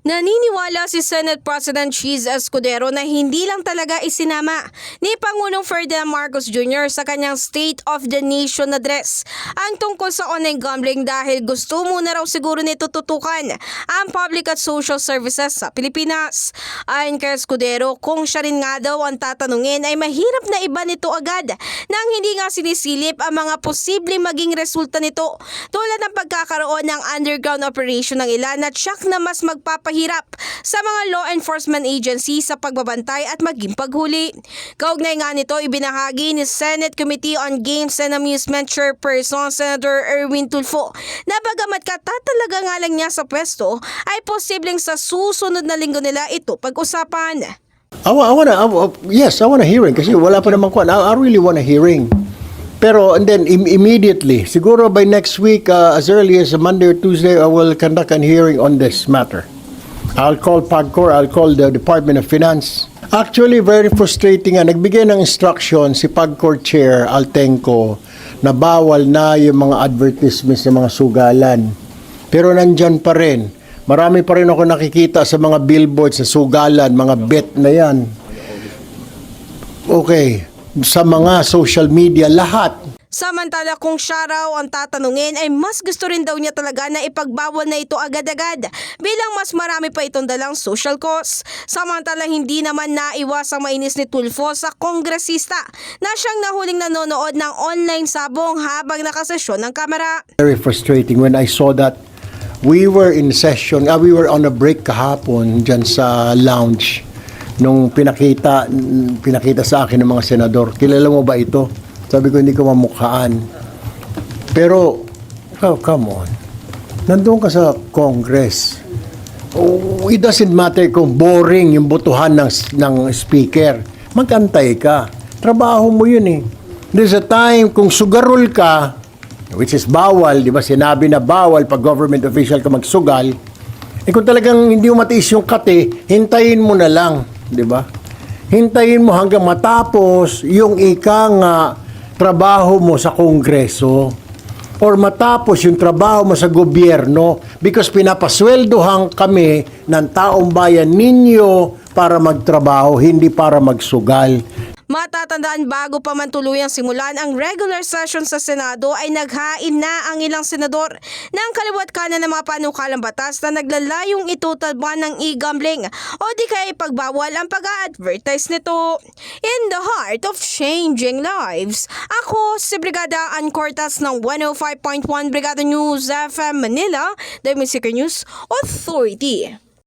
Naniniwala si Senate President Cheese Escudero na hindi lang talaga isinama ni Pangulong Ferdinand Marcos Jr. sa kanyang State of the Nation address ang tungkol sa online gambling dahil gusto muna raw siguro nito tutukan ang public at social services sa Pilipinas. Ayon kay Escudero, kung siya rin nga daw ang tatanungin ay mahirap na iba nito agad nang hindi nga sinisilip ang mga posibleng maging resulta nito tulad ng pagkakaroon ng underground operation ng ilan at siyak na mas magpapahirap sa mga law enforcement agency sa pagbabantay at maging paghuli. Kaugnay nga nito, ibinahagi ni Senate Committee on Games and Amusement Chairperson Senator Erwin Tulfo na bagamat katatalaga nga lang niya sa pwesto ay posibleng sa susunod na linggo nila ito pag-usapan. I want a hearing kasi wala pa naman ko. I really want a hearing. Pero and then immediately, siguro by next week, as early as Monday or Tuesday, I will conduct a hearing on this matter. I'll call PAGCOR, I'll call the Department of Finance. Actually, very frustrating nga. Nagbigay ng instruction si PAGCOR Chair Altenco na bawal na yung mga advertisements ng mga sugalan. Pero nandyan pa rin. Marami pa rin ako nakikita sa mga billboards sa sugalan, mga bet na yan. Okay, sa mga social media, lahat. Samantala kung siya raw ang tatanungin ay mas gusto rin daw niya talaga na ipagbawal na ito agad-agad bilang mas marami pa itong dalang social costs. Samantala hindi naman naiwasang mainis ni Tulfo sa kongresista na siyang nahuling nanonood ng online sabong habang nakasesyon ng kamera. Very frustrating when I saw that. We were in session, we were on a break kahapon dyan sa lounge nung pinakita sa akin ng mga senador. Kilala mo ba ito? Sabi ko, hindi ko mamukhaan. Pero, come on. Nandun ka sa Congress. It doesn't matter kung boring yung botohan ng speaker. Mag-antay ka. Trabaho mo yun eh. There's a time kung sugarol ka, which is bawal, di ba? Sinabi na bawal pag government official ka magsugal. Eh kung talagang hindi mo matiis yung kate, hintayin mo na lang, di ba? Hintayin mo hanggang matapos yung ikang trabaho mo sa Kongreso or matapos yung trabaho mo sa gobyerno because pinapasweldohan kami ng taong bayan ninyo para magtrabaho, hindi para magsugal. Matatandaan bago pa man tuluyang simulan ang regular session sa Senado ay naghain na ang ilang senador ng kaliwat kanan ng mga panukalang batas na naglalayong itutalban ng e-gambling o di kaya ipagbawal ang pag-a-advertise nito. In the heart of changing lives, ako si Brigada Ann Cortas ng 105.1 Brigada News FM Manila, the Music News Authority.